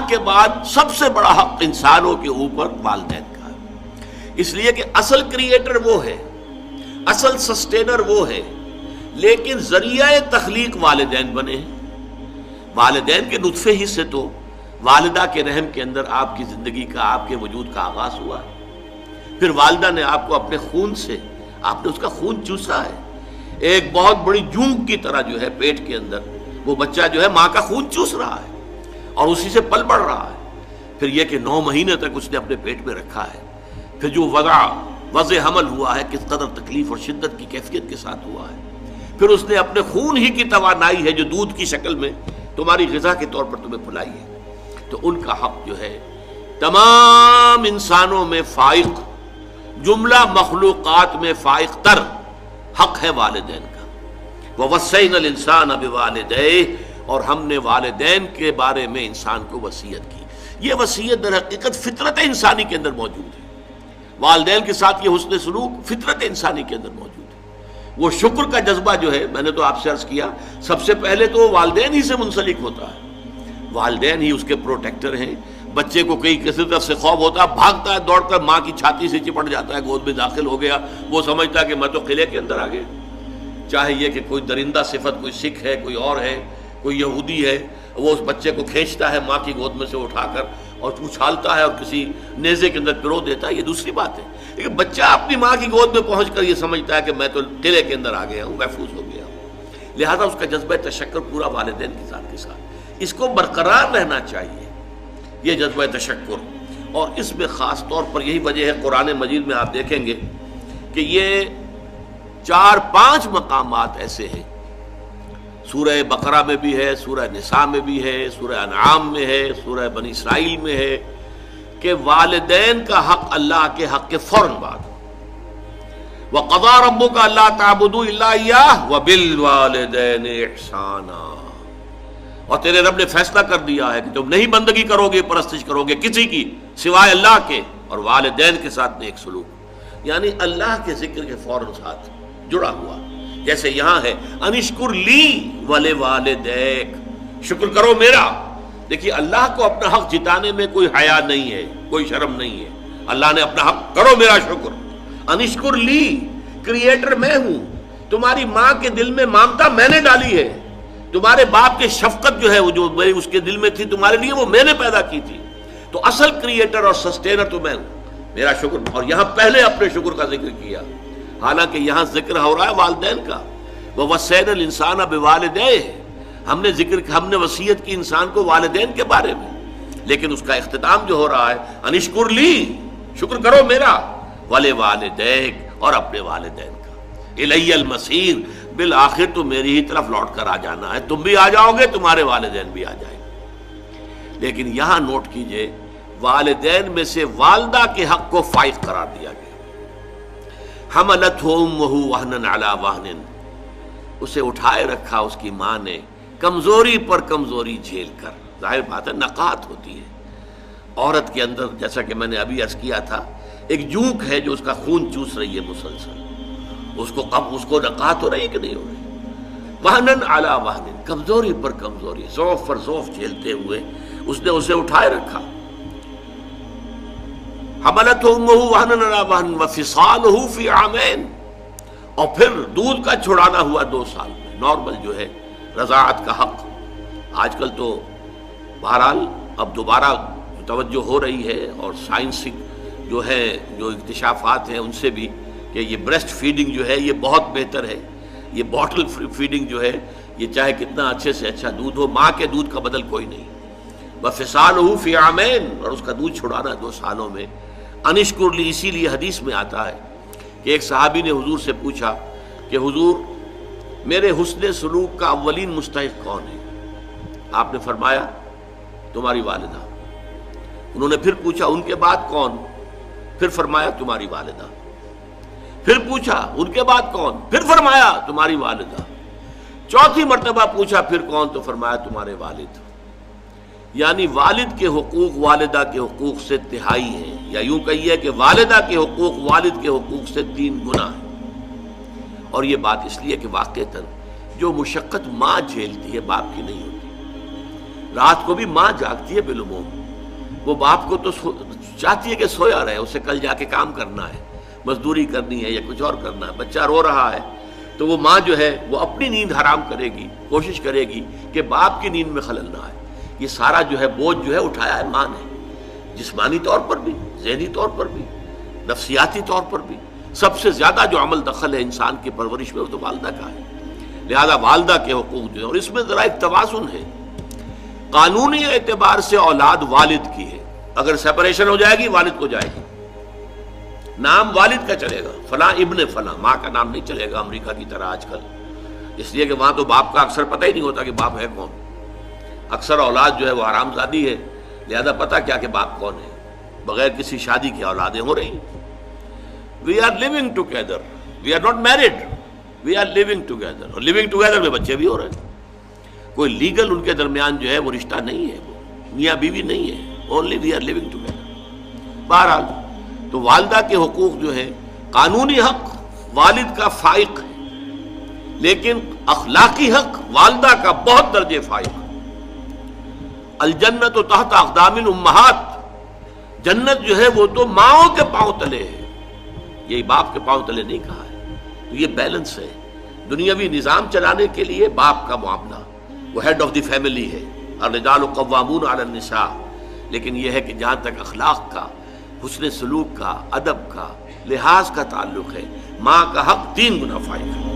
کے بعد سب سے بڑا حق انسانوں کے اوپر والدین کا ہے، اس لیے کہ اصل کریٹر وہ ہے، اصل سسٹینر وہ ہے، لیکن ذریعہ تخلیق والدین بنے ہیں۔ والدین کے نطفے ہی سے تو والدہ کے رحم کے اندر آپ کی زندگی کا، آپ کے وجود کا آغاز ہوا ہے۔ پھر والدہ نے آپ کو اپنے خون سے، آپ نے اس کا خون چوسا ہے، ایک بہت بڑی جونگ کی طرح جو ہے پیٹ کے اندر وہ بچہ جو ہے ماں کا خون چوس رہا ہے اور اسی سے پل بڑھ رہا ہے۔ پھر یہ کہ 9 مہینے تک اس نے اپنے پیٹ میں رکھا ہے، پھر جو وضع حمل ہوا ہے کس قدر تکلیف اور شدت کی کیفیت کے ساتھ ہوا ہے، پھر اس نے اپنے خون ہی کی توانائی ہے جو دودھ کی شکل میں تمہاری غذا کے طور پر تمہیں پلائی ہے۔ تو ان کا حق جو ہے تمام انسانوں میں فائق، جملہ مخلوقات میں فائق تر حق ہے والدین کا۔ وَوَصَّيْنَا الْإِنسَانَ بِوَالِدَيْهِ، اور ہم نے والدین کے بارے میں انسان کو وصیت کی۔ یہ وصیت در حقیقت فطرت انسانی کے اندر موجود ہے، والدین کے ساتھ یہ حسن سلوک فطرت انسانی کے اندر موجود ہے۔ وہ شکر کا جذبہ جو ہے، میں نے تو آپ سے عرض کیا، سب سے پہلے تو والدین ہی سے منسلک ہوتا ہے، والدین ہی اس کے پروٹیکٹر ہیں۔ بچے کو کسی طرف سے خوف ہوتا ہے، بھاگتا ہے دوڑ کر ماں کی چھاتی سے چپٹ جاتا ہے، گود میں داخل ہو گیا، وہ سمجھتا ہے کہ میں تو قلعے کے اندر آ گیا۔ چاہے یہ کہ کوئی درندہ صفت، کوئی سکھ ہے، کوئی اور ہے، کوئی یہودی ہے، وہ اس بچے کو کھینچتا ہے ماں کی گود میں سے اٹھا کر اور اچھالتا ہے اور کسی نیزے کے اندر پرو دیتا ہے، یہ دوسری بات ہے۔ لیکن بچہ اپنی ماں کی گود میں پہنچ کر یہ سمجھتا ہے کہ میں تو قلعے کے اندر آ گیا ہوں، محفوظ ہو گیا ہوں۔ لہذا اس کا جذبہ تشکر پورا والدین کے ساتھ اس کو برقرار رہنا چاہیے، یہ جذبہ تشکر۔ اور اس میں خاص طور پر یہی وجہ ہے، قرآن مجید میں آپ دیکھیں گے کہ یہ 4-5 مقامات ایسے ہیں، سورہ بقرہ میں بھی ہے، سورہ نساء میں بھی ہے، سورہ انعام میں ہے، سورہ بنی اسرائیل میں ہے، کہ والدین کا حق اللہ کے حق کے فوراً بعد وَقَضَىٰ رَبُّكَ أَلَّا تَعْبُدُوا إِلَّا إِيَّاهُ وَبِالْوَالِدَيْنِ إِحْسَانًا، اور تیرے رب نے فیصلہ کر دیا ہے کہ تم نہیں بندگی کرو گے، پرستش کرو گے کسی کی سوائے اللہ کے، اور والدین کے ساتھ نیک سلوک، یعنی اللہ کے ذکر کے فوراً ساتھ جڑا ہوا۔ جیسے یہاں ہے انشکر لی ولوالدیک، شکر کرو میرا۔ دیکھیے اللہ کو اپنا حق جتانے میں کوئی حیا نہیں ہے، کوئی شرم نہیں ہے۔ اللہ نے اپنا حق، کرو میرا شکر۔ انشکر لی، کریٹر میں ہوں، تمہاری ماں کے دل میں ممتا میں نے ڈالی ہے، تمہارے باپ کی شفقت جو ہے وہ جو اس کے دل میں تھی تمہارے لیے وہ میں نے پیدا کی تھی، تو اصل کریٹر اور سسٹینر تو میں ہوں، میرا شکر۔ اور یہاں پہلے اپنے شکر کا ذکر کیا، حالانکہ یہاں ذکر ہو رہا ہے والدین کا۔ وَوَصَّيْنَا الْإِنسَانَ بِوَالِدَيْهِ، ہم نے وصیت کی انسان کو والدین کے بارے میں، لیکن اس کا اختتام جو ہو رہا ہے انشکر لی، شکر کرو میرا، وَلِوَالِدَيْكَ، اور اپنے والدین کا۔ اِلَيَّ الْمَصِيرُ، بالآخر تو میری ہی طرف لوٹ کر آ جانا ہے، تم بھی آ جاؤ گے، تمہارے والدین بھی آ جائیں گے۔ لیکن یہاں نوٹ کیجئے، والدین میں سے والدہ کے حق کو فائق قرار دیا گیا۔ حملتہ امہ وہنا علی وہن، اسے اٹھائے رکھا اس کی ماں نے کمزوری پر کمزوری جھیل کر۔ ظاہر بات ہے نقاہت ہوتی ہے عورت کے اندر، جیسا کہ میں نے ابھی عرض کیا تھا، ایک جونک ہے جو اس کا خون چوس رہی ہے مسلسل، اس کو نقاہت ہو رہی ہے کہ نہیں ہو رہی؟ وہنن علی وہن، کمزوری پر کمزوری، ضعف پر ضعف جھیلتے ہوئے اس نے اسے اٹھائے رکھا۔ حملتہ امہ وہنا علی وہن وفصالہ فی عامین، اور پھر دودھ کا چھڑانا ہوا 2 سال میں، نارمل جو ہے رضاعت کا حق۔ آج کل تو بہرحال اب دوبارہ توجہ ہو رہی ہے، اور سائنسی جو ہے جو اکتشافات ہیں ان سے بھی، کہ یہ بریسٹ فیڈنگ جو ہے یہ بہت بہتر ہے، یہ باٹل فیڈنگ جو ہے یہ چاہے کتنا اچھے سے اچھا دودھ ہو، ماں کے دودھ کا بدل کوئی نہیں۔ وفصالہ فی عامین، اور اس کا دودھ چھڑانا 2 سالوں میں۔ انشکر لی، اسی لیے حدیث میں آتا ہے کہ ایک صحابی نے حضور سے پوچھا کہ حضور میرے حسن سلوک کا اولین مستحق کون ہے؟ آپ نے فرمایا تمہاری والدہ۔ انہوں نے پھر پوچھا ان کے بعد کون؟ پھر فرمایا تمہاری والدہ۔ پھر پوچھا ان کے بعد کون؟ پھر فرمایا تمہاری والدہ۔ 4تھی مرتبہ پوچھا پھر کون؟ تو فرمایا تمہارے والد۔ یعنی والد کے حقوق والدہ کے حقوق سے تہائی ہیں، یا یوں کہیے کہ والدہ کے حقوق والد کے حقوق سے 3 گنا ہیں۔ اور یہ بات اس لیے کہ واقعتاً جو مشقت ماں جھیلتی ہے باپ کی نہیں ہوتی۔ رات کو بھی ماں جاگتی ہے بالعموم، وہ باپ کو تو چاہتی ہے کہ سویا رہے، اسے کل جا کے کام کرنا ہے، مزدوری کرنی ہے یا کچھ اور کرنا ہے، بچہ رو رہا ہے تو وہ ماں جو ہے وہ اپنی نیند حرام کرے گی، کوشش کرے گی کہ باپ کی نیند میں خلل نہ آئے۔ یہ سارا جو ہے بوجھ جو ہے اٹھایا ہے ماں نے، جسمانی طور پر بھی، ذہنی طور پر بھی، نفسیاتی طور پر بھی۔ سب سے زیادہ جو عمل دخل ہے انسان کی پرورش میں وہ تو والدہ کا ہے، لہذا والدہ کے حقوق جو ہے، اور اس میں ذرا ایک توازن ہے، قانونی اعتبار سے اولاد والد کی ہے، اگر سیپریشن ہو جائے گی والد کو جائے گی، نام والد کا چلے گا، فلاں ابن فلاں، ماں کا نام نہیں چلے گا امریکہ کی طرح آج کل، اس لیے کہ وہاں تو باپ کا اکثر پتہ ہی نہیں ہوتا کہ باپ ہے کون، اکثر اولاد جو ہے وہ حرام زادی ہے، لہذا پتہ کیا کہ باپ کون ہے، بغیر کسی شادی کی اولادیں ہو رہی ہیں۔ We are living together, we are not married, we are living together، اور living together میں بچے بھی ہو رہے ہیں، کوئی لیگل ان کے درمیان جو ہے وہ رشتہ نہیں ہے، وہ میاں بیوی نہیں ہے، only we are living together۔ بہرحال تو والدہ کے حقوق جو ہے، قانونی حق والد کا فائق ہے، لیکن اخلاقی حق والدہ کا بہت درجے فائق ہے۔ الجنت تحت اقدام الامہات، جنت جو ہے وہ تو ماؤں کے پاؤں تلے ہے، یہی باپ کے پاؤں تلے نہیں کہا ہے۔ تو یہ بیلنس ہے، دنیاوی نظام چلانے کے لیے باپ کا معاملہ، وہ ہیڈ آف دی فیملی ہے، الرجال قوامون علی النساء، لیکن یہ ہے کہ جہاں تک اخلاق کا، حسن سلوک کا، ادب کا، لحاظ کا تعلق ہے، ماں کا حق 3 گنا فائق ہے۔